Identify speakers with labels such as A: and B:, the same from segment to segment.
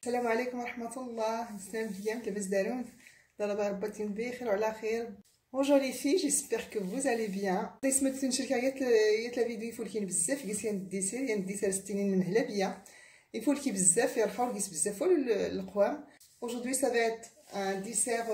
A: السلام عليكم ورحمة الله. السلام عليكم, لاباس دارون دابا رباتي بخير وعلى خير. Bonjour les filles, j'espère que vous allez bien. سمعت نشارك يات لا فيديو يفولكين بزاف قيسين الديسير يعني الديسير ستينين المهلبيه يفولكي بزاف يرفعو قيس بزاف القوام. Aujourd'hui ça va être un dessert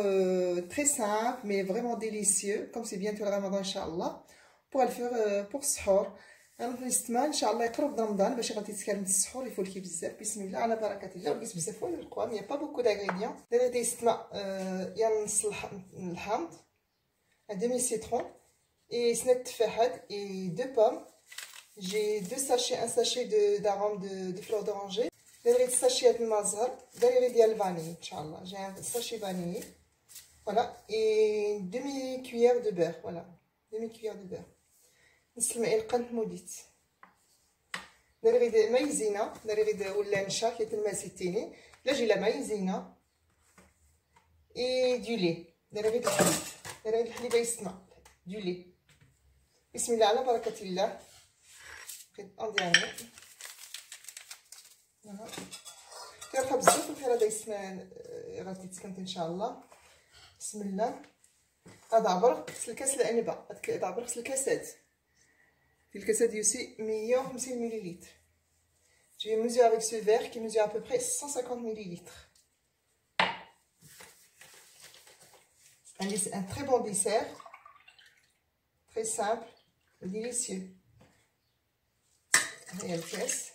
A: très simple mais vraiment délicieux comme c'est bientôt le Ramadan inchallah pour le faire pour السحور. نستمع ان شاء الله يقرب رمضان باش غادي تسكر من السحور يفولكي بزاف. بسم الله على بركه الله. وقيس بزاف القوام يا با بوكو دانغريديون. غادي نستمع يا نص الحامض, un demi-citron et snap tfahad et 2 pommes. J'ai 2 sachets, un sachet d'arôme de fleurs d'oranger. Derrière le sachet de mazhar, derrière le vanille, Inch'Allah. J'ai un sachet vanille. Voilà. Et demi-cuillère de beurre. Voilà. Demi-cuillère de beurre. نسلم القنت موديت. دريد مايزينا, دريد ولا نشا كي تلماسيتيني. لا جي لا مايزينا. et du lait. دريد الحليب. دريد الحليب يسمع. du lait. بسم الله على بركة الله. اندياني. كيرحب بزاف الخير هذا يسمع غادي تسكنت ان شاء الله. بسم الله. هذا عبر غسل الكاس العنبه. هذا عبر غسل الكاسات. Le cassette aussi 150 ml. Je vais mesurer avec ce verre qui mesure à peu près 150 ml. Un très bon dessert, très simple et délicieux. Et le caisse.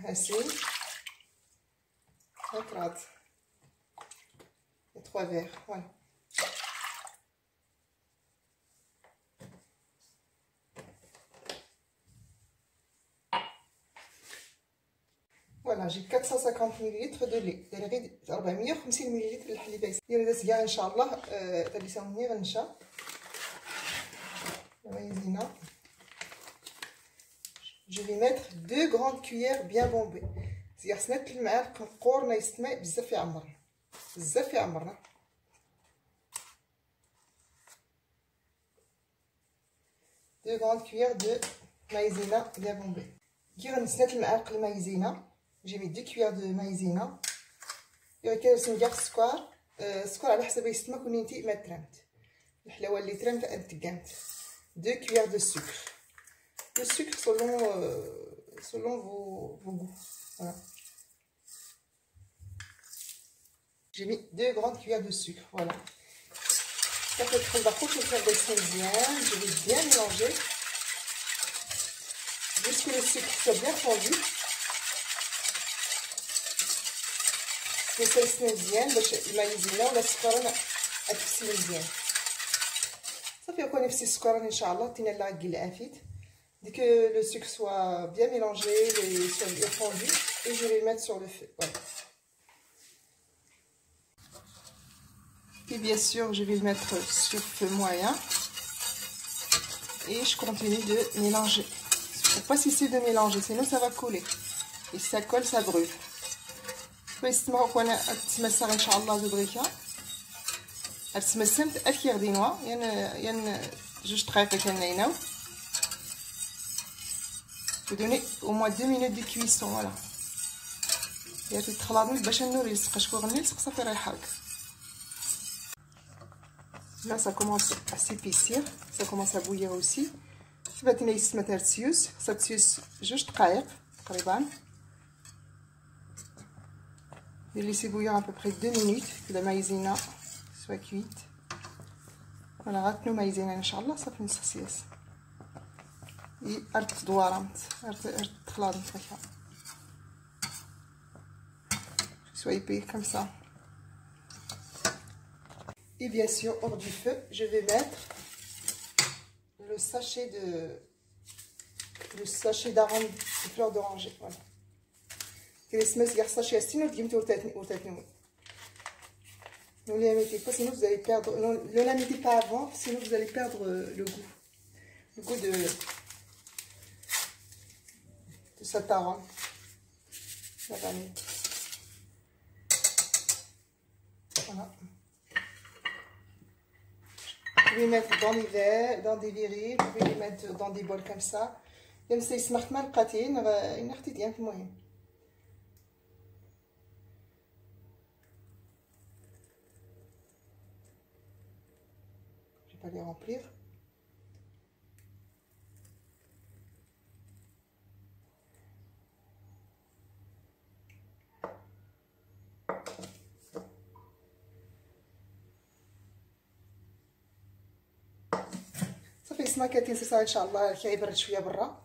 A: Ainsi. Et 3 verres. Voilà. Voilà, j'ai 450 ml de lait. دريد 450 ml الحليب ديال هذا سكاع ان شاء الله. غادي يساوني غنشا مايزينا. Je vais mettre 2 grandes cuillères bien bombées. C'est-à-dire سنات المعالق قورنا يستمع بزاف يعمرنا بزاف يعمرنا. 2 grandes cuillères de maïzena bien bombée. كي غنسنات المعالق المايزينا. J'ai mis 2 cuillères de maïzena. Et كنسنجر السكر على حسب يستما كون انتي ما ترمت الحلاوه اللي ترمت انتقامت. 2 cuillères de sucre. Le sucre selon vos goûts. Voilà. J'ai mis 2 grandes cuillères de sucre. Voilà. Je vais bien mélanger jusqu'à ce que le sucre soit bien fondu. كيسلسنا مزيان باش المايزينا ولا السكر تفسي مزيان. صافي كون يفسي السكر ان شاء الله تينا لا غي العافيت. Dès que le sucre soit bien mélangé et soit bien fondu, et je vais le mettre sur le feu. Voilà. Et bien sûr, je vais le mettre sur feu moyen. Et je continue de mélanger. Il ne faut pas cesser de mélanger, sinon ça va coller. Et si ça colle, ça brûle. يستمعوا وانا تمسح ان شاء الله دغيا. تمسمت اكير دينوا يعني 2 دقائق كنيناو. Je vais donner au moins 2 minutes de cuisson. Voilà. Et تتخلطوا باش النور يلصق شكون غني يلصق صافي رايحه. Là ça commence à s'épaissir, ça commence à bouillir aussi. سباتنا يسمى ترسيوس ساتسيوس 2 دقائق تقريبا. Je vais laisser bouillir à peu près 2 minutes que la maïzena soit cuite. Voilà, راتنو maïzena inchallah ça fait une saucisse. Et art دوارمت art تخلطت هكا. Soit épais comme ça. Et bien sûr, hors du feu, je vais mettre le sachet d'arôme de fleurs d'oranger. Voilà. Ne les mettez pas, sinon vous allez perdre. Ne la mettez pas avant, sinon vous allez perdre le goût de cet arôme. La vanille. Voilà. Vous pouvez les mettre dans des verres, dans des virils, vous pouvez les mettre dans des bols comme ça. يمسي سمحت ما لقاتين إن اختي ديالك المهم. Je vais pas les remplir. صافي اسمها كتنسى ان شاء الله كي غيبرد شويه برا.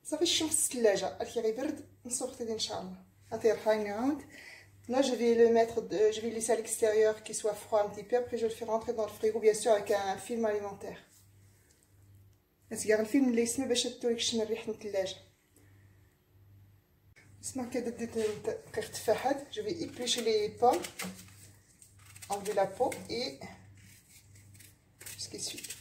A: صافي الشمس في الثلاجه كي غيبرد نسوقتي ان شاء الله. هاتي رفعيني عاود. Là je vais le mettre, je vais le laisser à l'extérieur qu'il soit froid un petit peu. Après je le fais rentrer dans le frigo bien sûr avec un film alimentaire. نسقر الفيلم اللي يسمى باش توريكش ريحه الثلاجه. اسمع كي ديت دقيق تفاحات. Je vais éplucher les pommes, enlever la peau et ce qui est suite.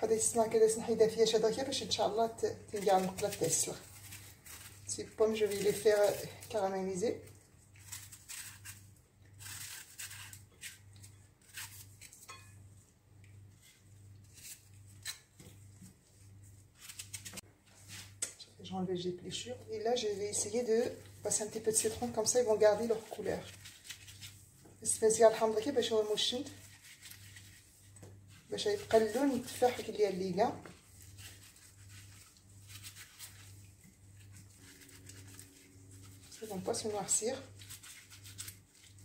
A: هذا يسمع كذا نحيدها فيها شادكه باش ان شاء الله تلقى المقله تسلخ. Ces pommes je vais les faire caraméliser. J'ai enlevé les épluchures et là je vais essayer de passer un petit peu de citron, comme ça ils vont garder leur couleur. نسبة الحمض كي باش هو موشنت باش يبقى اللون التفاح اللي الليقه. Ils vont pas se noircir.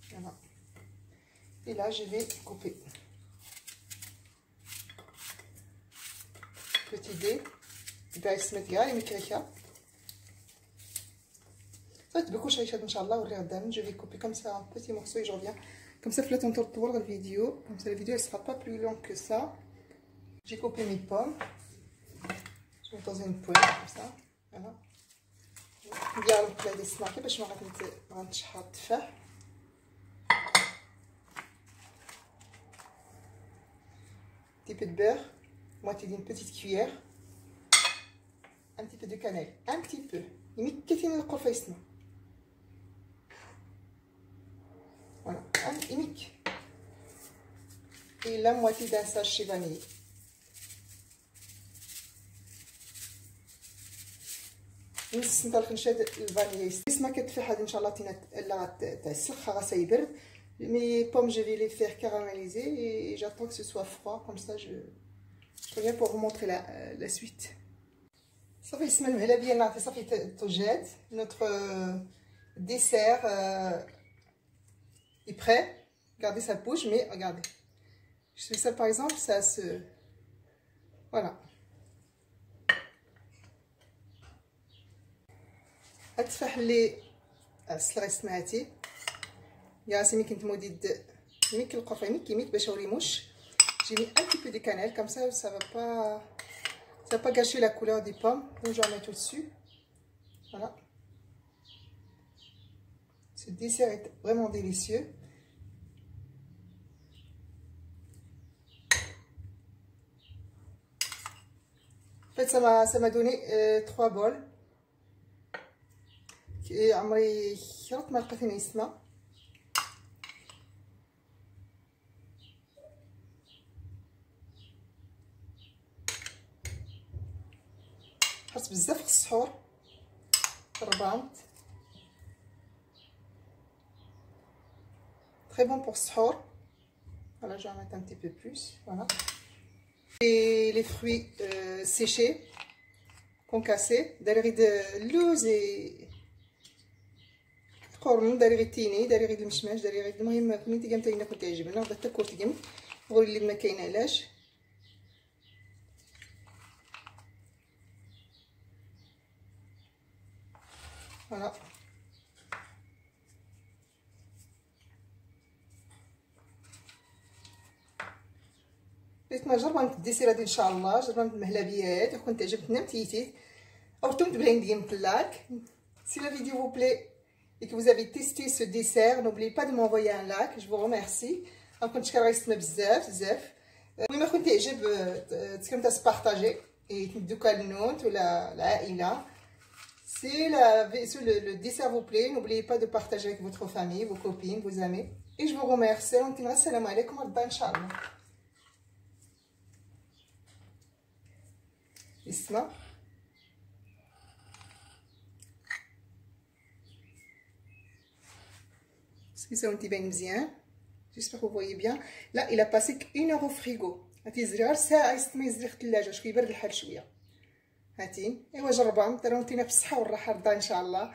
A: Voilà. Et là je vais couper. Petit dé. يسمى كاع المكركه. صافي beaucoup شريشات ان شاء الله وري غدا. Je vais couper comme ça un petit morceau et je reviens. Comme ça, faites un tour de la vidéo. Comme ça, la vidéo ne sera pas plus longue que ça. J'ai coupé mes pommes. Je vais dans une poêle comme ça. Voilà. Bien le plat d'esmarqué parce que je vais mettre un petit peu de beurre, moitié d'une petite cuillère, un petit peu de cannelle, un petit peu. Voilà, et la moitié d'un sachet vanille. نص نطلق نشاد الفانيليا. اسمها كتفاح هذا ان شاء الله لا تسخ خلاص يبرد. Mes pommes je vais les faire caraméliser et j'attends que ce soit froid, comme ça je reviens pour vous montrer la suite. صافي اسمها المهله ديالنا صافي توجات. Notre dessert est prêt. Regardez, ça bouge, mais regardez. Je fais ça par exemple, ça se... Voilà. التفاح اللي سلغي سمعتي يا سمي كنت موديد يميك القرفه يميك باش وريموش. J'ai mis un petit peu de cannelle comme ça va pas gâcher la couleur des pommes. Donc je vais en mettre au-dessus. Voilà. Ce dessert est vraiment délicieux. En fait ça m'a donné 3 bols. عمري خيرت ما لقيت يسمى. حرت بزاف في السحور الربانت. Très bon pour السحور. Voilà, je vais en mettre un petit peu plus. Voilà. Et les fruits séchés concassés. داري غير اللوز قرن، داري غير التيني، داري غير المشماش، داري غير المهم فين تيقام تاينا كنت تعجبنا ودا حتى كورت قام نقول اللي ما كاين علاش. فوالا بغيت نجرب هاد الديسير هادي ان شاء الله. جربنا المهلبيات وكنت عجبتنا متيتي او توم تبغي ندير مثلاك. Si la vidéo vous plaît et que vous avez testé ce dessert, n'oubliez pas de m'envoyer un like. Je vous remercie. كنت كرهت بزاف بزاف. المهم كنت تعجب تكون تسبارطاجي تدو كالنوت ولا العائله. Si le dessert vous plaît, n'oubliez pas de partager avec votre famille, vos copines, vos amis. et je vous remercie. Assalamu alaikum وربا ان شاء الله. اسمع ça on تبان مزيان. j'espère que vous voyez bien. là il a passé une heure au frigo. هاتي زريار ساعه يستما يزري في الثلاجه باش كيبرد الحال شويه. هاتي ايوا جربها نترونتينا بالصحه والراحه رضا ان شاء الله.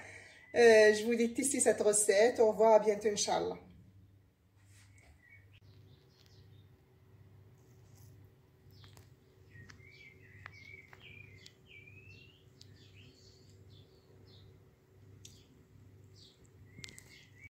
A: je vous dis testez cette recette. au revoir, à bientôt ان شاء الله.